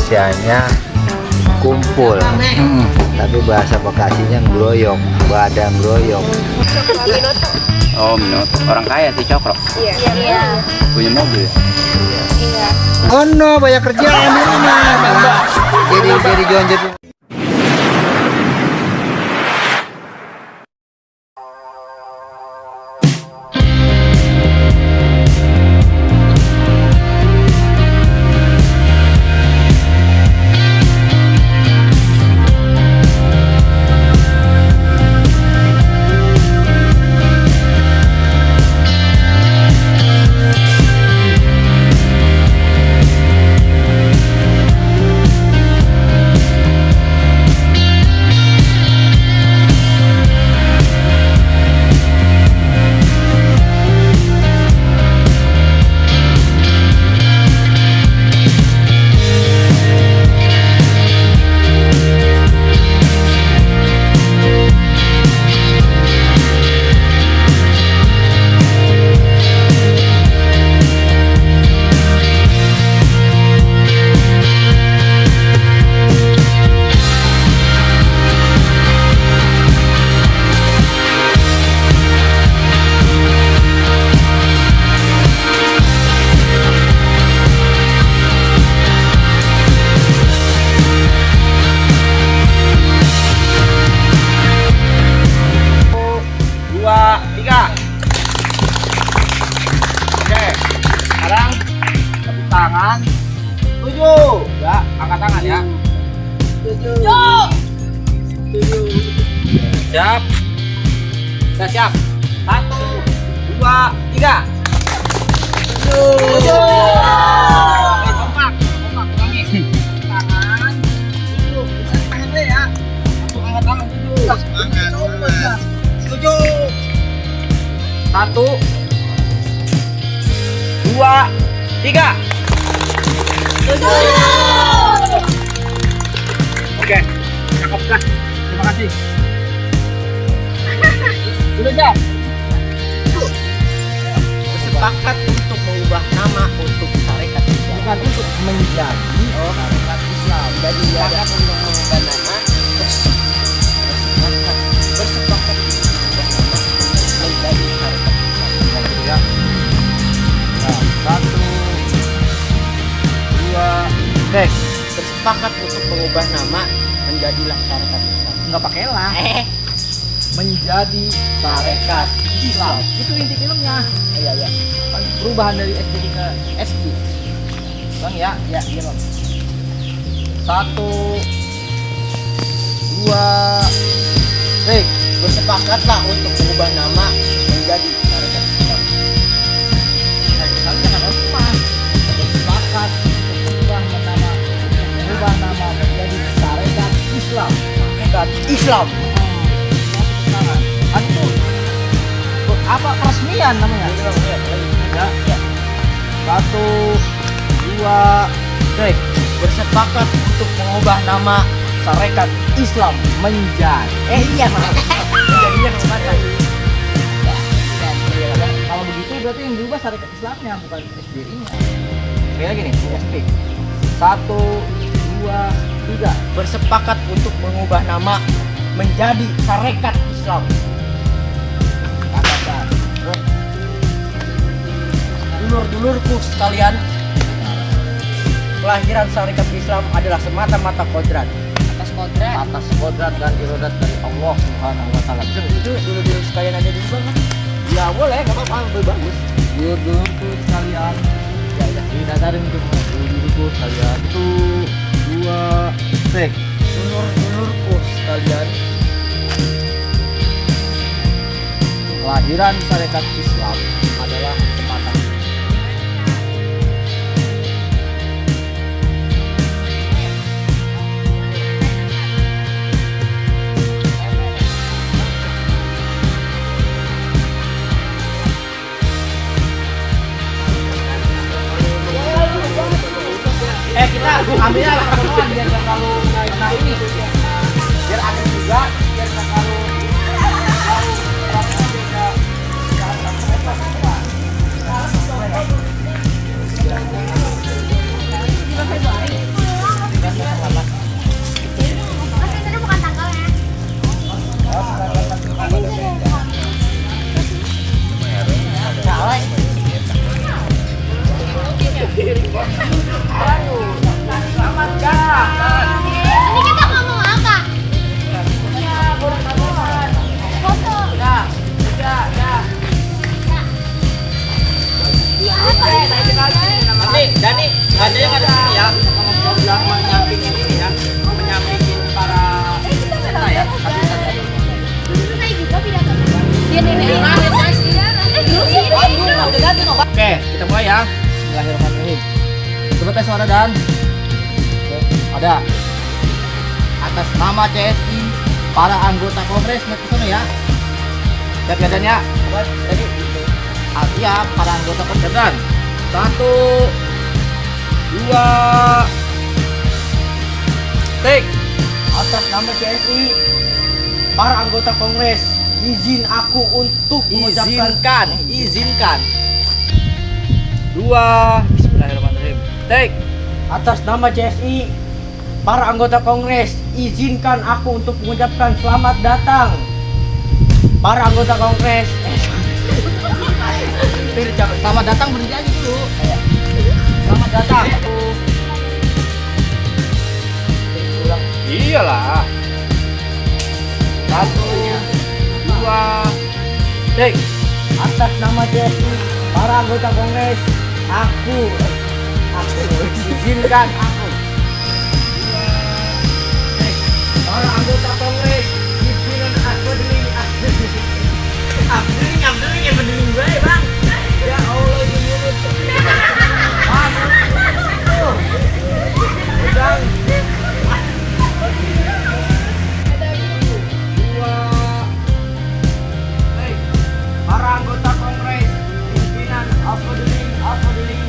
Indonesianya kumpul, tapi bahasa Bekasinya gloyok, badan gloyok. Oh, menurut orang kaya sih Cokro. Iya. Punya mobil. Iya. Oh no, banyak kerjaan di rumah. Jadi jonjot. Tangan 7 ya, angkat tangan ya. 7 siap, sudah siap. 1 2 3 7 kompak ulangi tangan 7 bisa tangan deh ya, langsung angkat tangan 7 1 2 3 Oke, cakep kah? Terima kasih. Sudah siap? Bersepakat untuk mengubah nama untuk Sarekat Islam. Bukan untuk menjadi Sarekat Islam. Jadi sepakat untuk mengubah nama. Bersepakat untuk mengubah nama menjadi Sarekat Islam. Ya. Nah, 1 2 tek. Bersepakat untuk mengubah nama menjadilah Sarekat Islam. Nggak pakai lah. Menjadi Sarekat Islam. Itu inti filmnya. Iya. Perubahan dari SD ke SG. Bang ya, iya bang. 1 2 tek. Bersepakatlah untuk mengubah nama menjadi Sarekat Islam. Kalian jangan lupa bersepakat untuk mengubah nama menjadi Sarekat Islam. Sarekat Islam. Itu apa peresmian namanya? Ya. 1 2 tek. Bersepakat untuk mengubah nama Sarekat Islam Menjadi. iya menjadinya kemana? Kalau begitu berarti yang berubah Sarekat Islamnya bukan SDI-nya. Sekali lagi nih, speak. 1 2 3. Bersepakat untuk mengubah nama menjadi Sarekat Islam. Dulur-dulurku sekalian, kelahiran Sarekat Islam adalah semata-mata kodrat. Atas kodrat dan irodat dari Allah Subhanahu wa taala. Itu dulur-dulur sekalian aja dulu bang. Ya boleh, enggak apa-apa, lebih bagus. Dulur-dulurku sekalian. Ya, didadarin itu dulur-dulurku sekalian. Itu 2 tek. Dulur-dulurku sekalian, Kelahiran Sarekat Islam adalah semata. kita ambilnya lah ketemuan biar nggak terlalu naik ini, biar ada juga, biar nggak terlalu Dan nih, ada yang ada sini ya. Kalau menyampingin ini ya, menyampingin para peserta ya. Oke, kita mulai ya. Bismillahirrahmanirrahim. Coba tes suara dan ada atas nama CSI para anggota kongres ke sana ya. Siap ya Dan ya. Tadi ya para anggota kongres Dan. 1 2 take. Atas nama CSI para anggota kongres, izin aku untuk mengucapkan izinkan 2 Bismillahirrahmanirrahim take. atas nama CSI para anggota kongres, izinkan aku untuk mengucapkan selamat datang para anggota kongres. Selamat datang berhenti aja dulu. Selamat datang. Iyalah. 1 2 take. Atas nama CSI para anggota kongres, aku izinkan aku para anggota kongres, pimpinan Abdeling yang benerin gue bang. Ya Allah ini mulut bang. Para anggota kongres, pimpinan Abdeling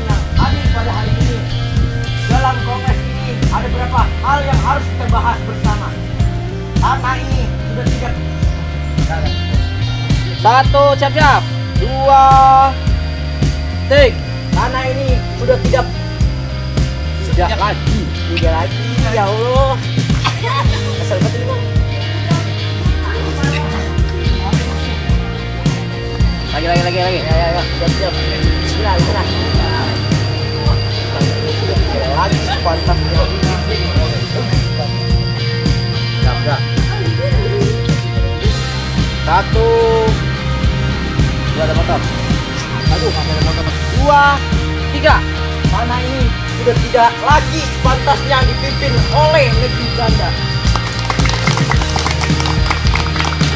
yang hadir pada hari ini. Dalam kongres ini ada beberapa hal yang harus kita bahas bersama. Karena ini sudah tidak 1 siap-siap. 2 take. karena ini sudah tidak lagi ya Allah. Asal betul bang. Lagi. Ya, siap. Bismillah. Lagi sepantasnya. Siap. 1 2 ada motor. Aduh, ada motor. 2 3. Karena ini sudah tidak lagi sepantasnya dipimpin oleh negeri Belanda.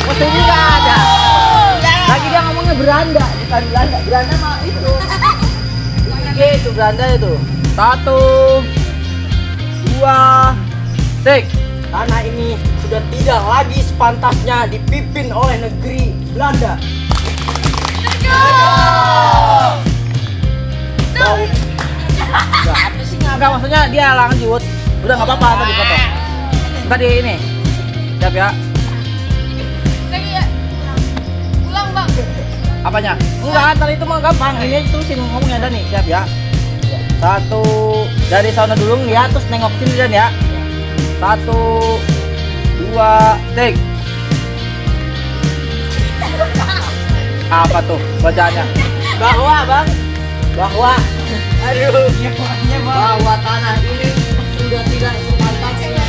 Motor juga ada. Lagi dia ngomongnya beranda, bukan Belanda. Beranda mah itu. Itu Belanda itu. 1 2 take. Karena ini sudah tidak lagi sepantasnya dipimpin oleh negeri Belanda. Enggak, maksudnya dia lanjut. Udah enggak apa-apa tadi potong. Tadi ini. Siap ya. Ulang bang. Apanya? Enggak, tadi itu mah gampang. Ini aja terusin ngomongnya Dan nih. Siap ya. 1 dari sana dulu ya, terus nengok sini Dan ya. 1 2 take. Apa tuh bacaannya? Bahwa Bahwa tanah ini sudah tidak sepantasnya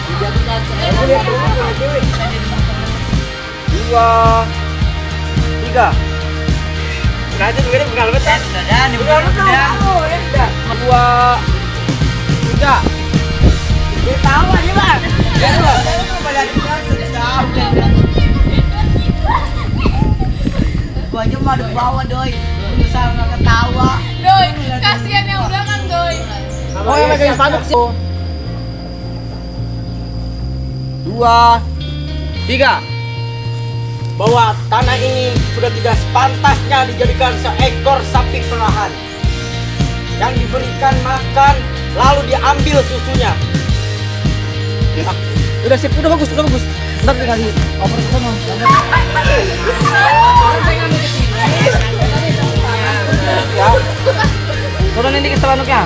dijadikan seekor 2 3. Nanti begini bekal betul. Dan di bekal betul. 2 3. Dia tahu aja bang. Gua aja mau di bawah doi. Bisa nggak ketawa. Doi, kasihan yang belakang doi. Oh, yang megang spanduk sih. 2 3. Bahwa tanah ini sudah tidak sepantasnya dijadikan seekor sapi perahan yang diberikan makan lalu diambil susunya. Udah sip, udah bagus. Ntar tinggal di oper ke sana. Ya. Turunin dikit selanuknya.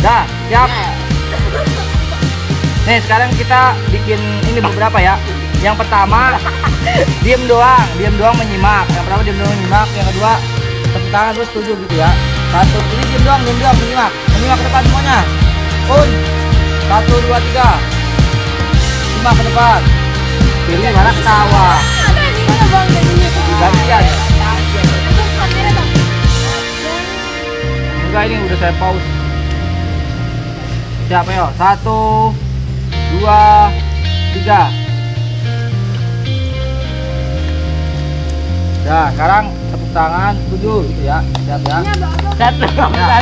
Dah, siap. Nih, sekarang kita bikin ini beberapa ya. Yang pertama, diem doang menyimak. Yang pertama diem doang menyimak, yang kedua tepuk tangan terus setuju gitu ya. 1, ini diem doang menyimak ke depan semuanya. Pun 1 2 3. Simak ke depan. Pilih mana ketawa. Tadinya bang, tadinya. Gantian. Untuk kamera bang. saya pause. Siapa yo? 1, 2, 3. Nah, sekarang tepuk tangan 7 gitu ya. Siap ya. Satu. Ya.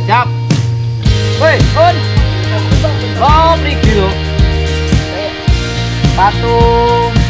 Siap. Woi, on. Oh, break dulu. 1,